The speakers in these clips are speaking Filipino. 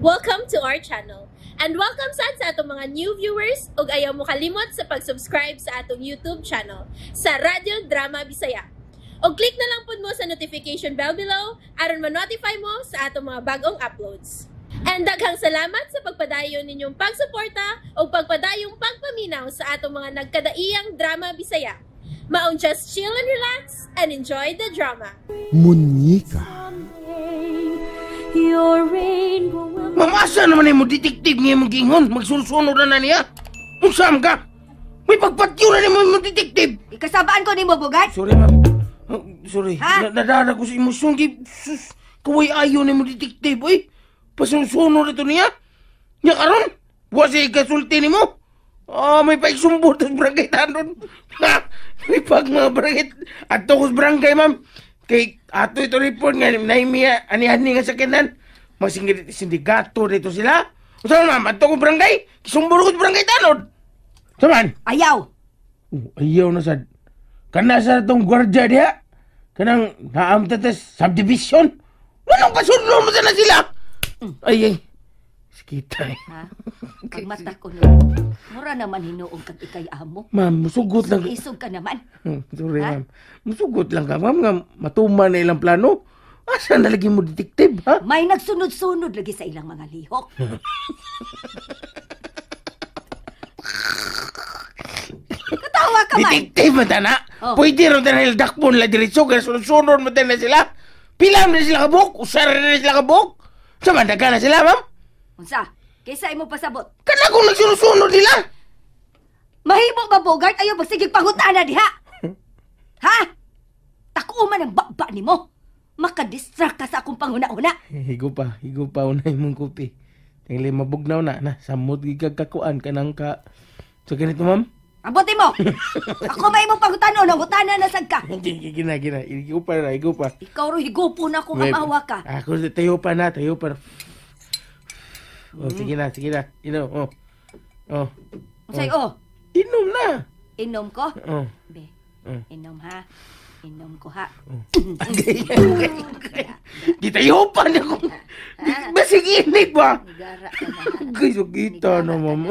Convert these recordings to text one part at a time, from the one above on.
Welcome to our channel. And welcome sa atong mga new viewers ug ayaw mo kalimot sa pag-subscribe sa atong YouTube channel sa Radio Drama Bisaya. O click na lang pud mo sa notification bell below aron ma-notify mo sa atong mga bagong uploads. And daghang salamat sa pagpadayon ninyong pagsuporta o pagpadayong pagpaminaw sa atong mga nagkadaiyang Drama Bisaya. Maong just chill and relax and enjoy the drama. Munyika. Mamasa naman mo detektive niya mong gingon. Magsunod na niya. Unsam ka? May pagpatyo na mo mong detektive. Ikasabaan ko ni mo, Bugad? Sorry, ma'am. Sorry. Ha? Nadara ko sa emosyon. Sus, kaway ayaw ni mo detektive, oy. Pasunod ito niya. Nya karon, buwa siya ikasulti ni mo. May paiksumbot sa barangay tanon. May pag mga barangay. Ato ko sa barangay, ma'am. Kay ato ito report nga, naimiya, ani-ani nga sakinan. Mga sindikato dito sila. O saan, ma'am? Ato ko barangay. Kisumbot ko sa barangay tanon. Saman? Ayaw! Ayaw na sad. Kana sa itong gwardya diha. Kanang naamtatas subdivision. Anong pasunod mo na sila? Ay. Sakita eh. Ha? Pagmata ko no. Mura naman hinuong kag ikay amo. Ma'am, musugot lang. Isog ka naman. Sorry, Ha? ma'am. Musugot lang ka, ma'am. Nga matuman na ilang plano. Asa na lagi mo detektive, ha? May nagsunod-sunod lagi sa ilang mga lihok. Katawa ka man. Detektive mo na. Oh. Pwede rin na dakpon la diretso. Kaya sunod-sunod mo na sila. Pila na sila kabuk. Usara na sila kabuk. Samandaga na sila, ma'am. Unsa? Kaysa imo pasabot. Kana kung nagsunod nila. Mahimo ba, Bogart? Ayaw magsigig pangutana diha. Ha? Tako man ang baba ni mo. Makadistract ka sa akong panguna-una. Higo pa. Unay mong kopi. Tingli mabugnaw na. Samot gigagkakuan ka nang ka. So ganito, ma'am. Abuti mo! Ako may mo pangutano, nangutana na sad ka. Gina. Higo pa. Ikaw ro higupo na kung amawa ka. Ako, tayo pa na. Oh, sige na. Inom, oh. Unsay oh? Inom na. Inom ko? Oh. Be, inom ha. Inom ko ha. Gitayo pa na ko. Basig inig ba? Nigara ka na. Gusto kita na, ma'am.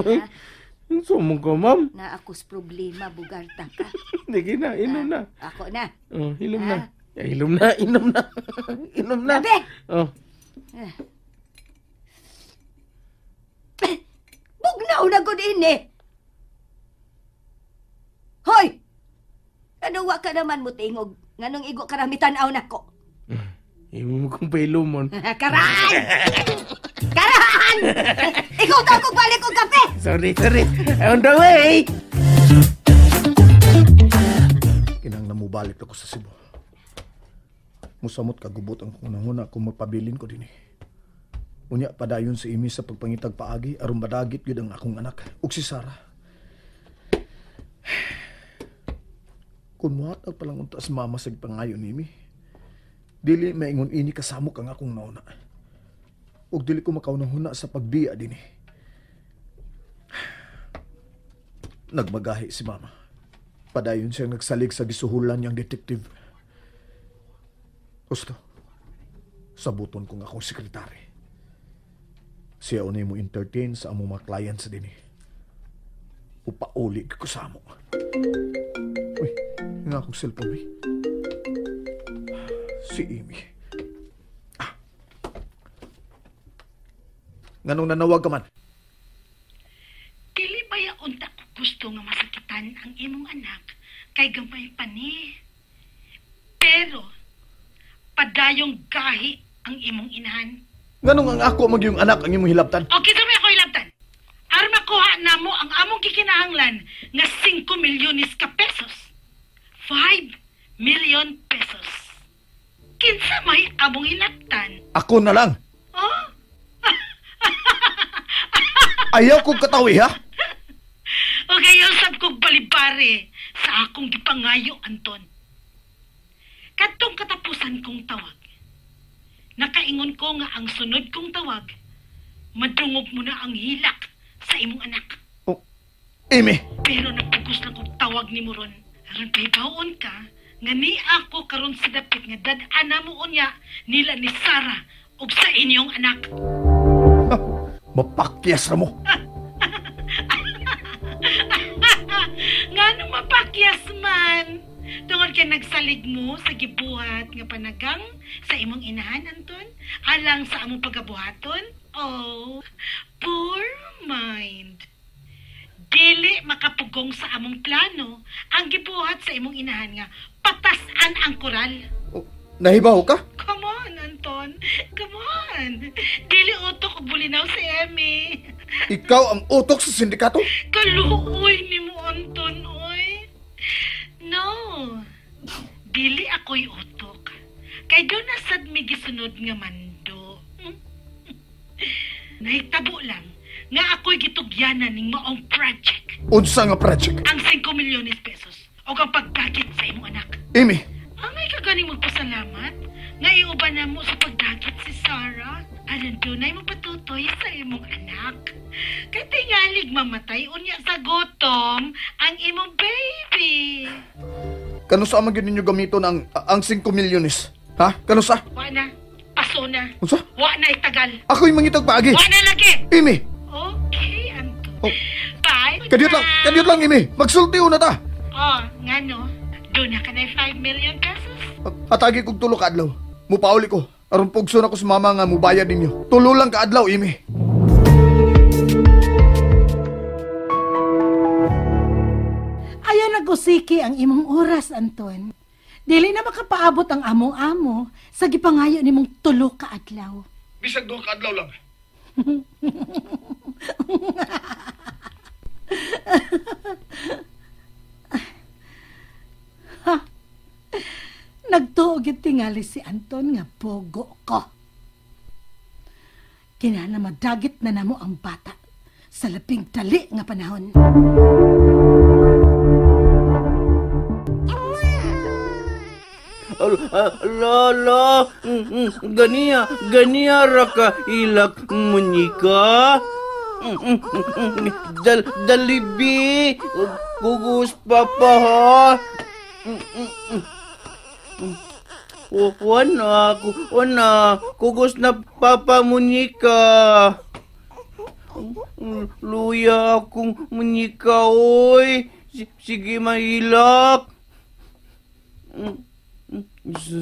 Sumong ka, ma'am. Na ako's problema, bugarta ka. Sige na, inom na. Ako na. Oh, inom Ha? na. Inom na. Inom na. Be! Oh. Bugnaw na ko din eh. Hoy! Kanuwa ka naman mo tingog. Nganong igo karamitan aw nako. Imo mo kong pailumon. Karan! Karan! Ikaw daw kong balik kong kape! Sorry. On the way! Kinang namubalik ako sa Cebu. Musamot kagubot ang kunahuna kung magpabilin ko din eh. Unya padayon si Imi sa pagpangitag paagi aron madagit gyud ang akong anak ug si Sarah. Kung muhatag palang unta si mama sa pangayo ni Imi, dili maingon ini kasamok ang akong nauna. Ug dili ko makaunahuna sa pagbiya din eh. Nagmagahi si mama. Padayon siyang nagsalig sa gisuhulan niyang detektive. Gusto, sabuton ko nga akong sekretary. Siya unay mo entertain sa among mga clients din eh. Upauli ko sa amo. Uy, nga akong cellphone eh. Si Amy. Nganong nanawag ka man? Dili ba yaon ta ko gusto nga masakitan ang imong anak kay gamay pa ni. Pero, padayong gahi ang imong inahan. Nganong ang ako magyung anak ang imong hilabtan? O kita may ako ilabtan. Aron makuha na mo ang among gikinahanglan nga 5 milyones ka pesos. 5 million pesos. Kinsa may among ilabtan? Ako na lang. Oh? Ayaw kong katawi ha? O kayo sab kog balibare sa akong gipangayo, Anton. Kadtong katapusan kong tawag, nakaingon ko nga ang sunod kong tawag, madungog mo na ang hilak sa imong anak. Oh, Amy. Pero napugos na kong tawag ni mo ron. Aron pahibawon ka, nga ni ako karon sa dapit nga dad-ana mo unya nila ni Sarah ug sa inyong anak. mapakyas na mo. Nga nung mapakyas man. Tungod kay nagsalig mo sa gibuhat nga panagang sa imong inahan, Anton, alang sa among pagabuhaton. Oh, poor mind. Dili makapugong sa among plano ang gibuhat sa imong inahan nga patasan ang koral. Oh, nahibaw ka? Come on, Anton. Come on. Dili utok og bulinaw si Emmy. Ikaw ang utok sa sindikato? Kaluoy ni mo, Anton, oy. No. Dili ako'y utok. Kay doon nasad mi gisunod nga mando. Nahitabo lang nga ako'y gitugyanan ning maong project. Unsa nga project? Ang 5 milyones pesos o ang pagdagit sa imong anak. Amy, Angay ka ganing magpasalamat nga iuban na mo sa pagdagit si Sarah. Alam dunay mo patutoy sa imong anak. Kay tingalig mamatay unya sa gutom ang imong baby. kano sa amang ninyo gamiton ang 5 milyones? Ha? Kano sa? Wa na. Paso na. Unsa? Wa na itagal. Ako'y mangitag paagi. Wa na lagi. Amy, Okay, Anton. Oh. Bye. kadiyot lang, Amy. Magsulti una ta. Oh, nga no. Doon na ka na 5 million pesos. Atagi kog tulo ka adlaw. Mupauli ko. Aron pugso na ko sa mama nga mubayad ninyo. Tulo lang ka adlaw, Amy. Ayaw nagusiki ang imong oras, Anton. Dili na makapaabot ang among amo sa gipangayo nimong tulo ka adlaw. Bisag duha ka adlaw lang. Nagtuog yung tingali si Anton nga pogo ko. Kinahanglan madagit na namo ang bata sa labing dali nga panahon. Lala, ganiya raka ilak munika. Dalibi, gugus papa ha. Wana, kugus na papa munika. Luya akong munika, oy. Sige mahilak.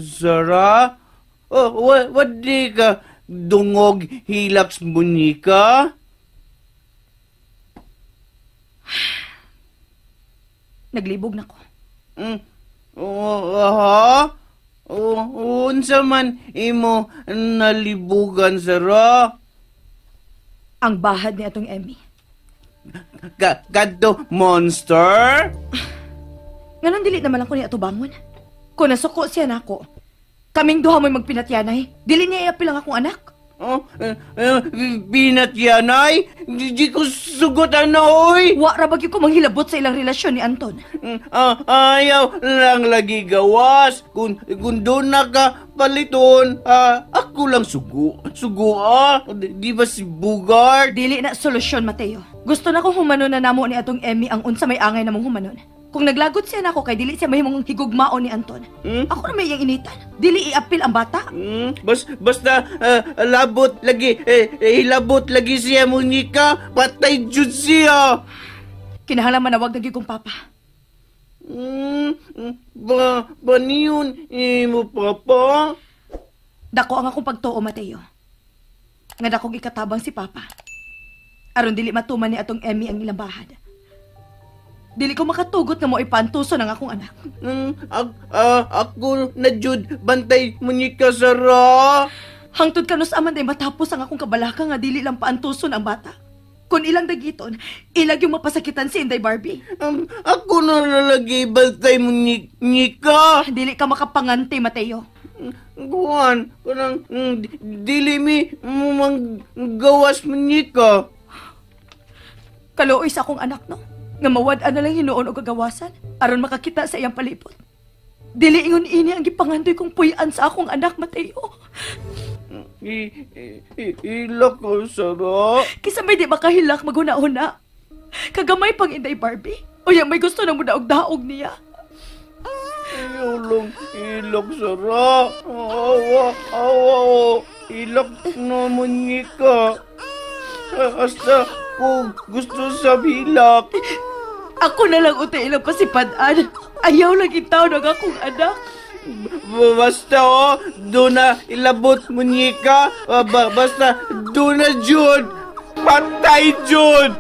Sara? Oh, wadi ka dungog hilaks munika? Naglibog na ko. Ha? Unsa man imo nalibugan, Sara? Ang bahad ni atong Emmy. Kadto monster? Nganon dili naman lang ko ni ato bangon. Kung nasuko siya na ako, kaming duha mo'y magpinatyanay. Dili niya iapil ang akong anak. Binatyanay? Di ko sugutan na, oy! Wa ra bagyo ko manghilabot sa ilang relasyon ni Anton. Ayaw lang lagi gawas. Kung doon na ka paliton, ako lang sugo. Di ba si Bugard? Dili na solusyon, Mateo. Gusto na kong humanon na namo ni atong Emmy ang unsa may angay namong humanon. Kung naglagot siya na ako kay dili siya mahimong higugmaon ni Anton. Ako na may iyang initan. Dili iapil ang bata. Basta labot lagi, hilabot lagi siya munika, patay jud siya. Kinahanglan manawag na gyud kong papa. Ba niyon mo papa? Dako ang akong pagtuo, Mateo. Nga dakong ikatabang si papa. Aron dili matuman ni atong Emmy ang ilang bahad. Dili ko makatugot na mo ipantuso ng akong anak. Ako na jud bantay munika, Sara. Hangtod kanos aman day matapos ang akong kabalaka nga dili lang paantuson ang bata. Kung ilang dagiton, ilag yung mapasakitan si Inday Barbie. Ako na lalagi bantay munika. Dili ka makapangante, Mateo. Kuhan, kanang dili mi manggawas munika. Kaluoy sa akong anak, no? Nga mawad-an na lang hinuon o gagawasan aron makakita sa iyang palipot. Dili ingon ini ang gipangandoy kong puy-an sa akong anak, Mateo. Hilak ko, Sara. Kisambay di makahilak maghuna-huna. Kagamay pang Inday Barbie. O yan may gusto na mo daog-daog niya. Ayaw hilak, Sara. Awa. Hilak na munika. Hasta kung gusto sa bilak. Ako na lang utay ilang pasipadaan. Ayaw lang itaw ng akong anak. Basta doon na ilabot munyika. Basta doon na Jud. Patay Jud.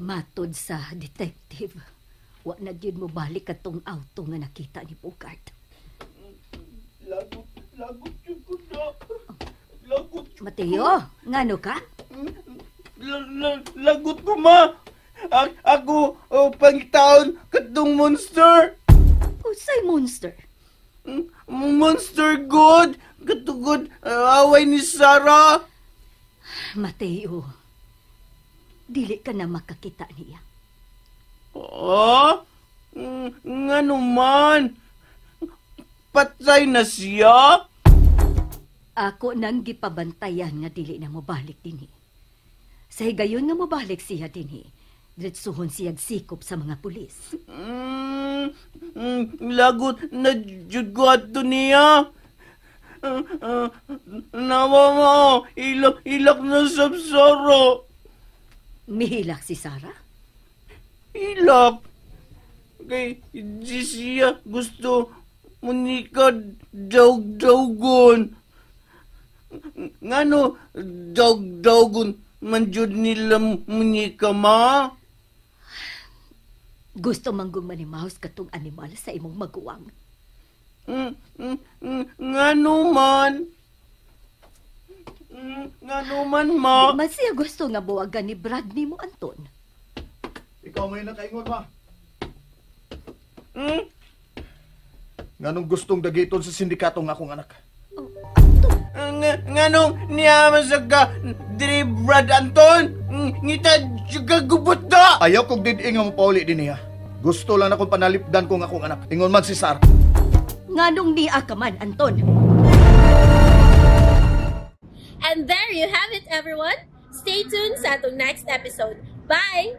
Matod sa detective, wa na gyud mo balik atong auto nga nakita ni Bogart. Lagot yun ko na. Lagot. Mateo, ngano ka? Lagot ko, ma. Ako, pangitaon katong monster. Usay monster. Monster God. Katugod, away ni Sarah. Mateo, dili ka na makakita niya. Nga naman. Patay na siya? Ako nang gipabantayan nga dili na mobalik dinhi. Sa higayon nga mobalik siya dinhi, diretsuhon siyag sikop sa mga pulis. Lagot na jud ko ato niya. Nawa mo, ilak na sabsaro. Mihilak si Sarah? Ilak. Kay di siya gusto munika daug-daugon. Ngano daug-daugon man jud nila munika, ma? Gusto manggong manimaos katong animal sa imong maguwang. Ngano man? Ngano man, ma? Di man siya gusto nga buwagan ni Brad ni mo, Anton. Ikaw may nakaingon, ma. Nganong gustong dagiton sa sindikato ng akong anak? Nganong niyaman sa ka, Diri Brad Anton? Ngita gubot na! Ayaw kong diding ang pauli din niya. Gusto lang akong panalipdan kong akong anak. Ingon man si Sarah. Nganong niya ka man, Anton? And there you have it, everyone. Stay tuned sa atong next episode. Bye!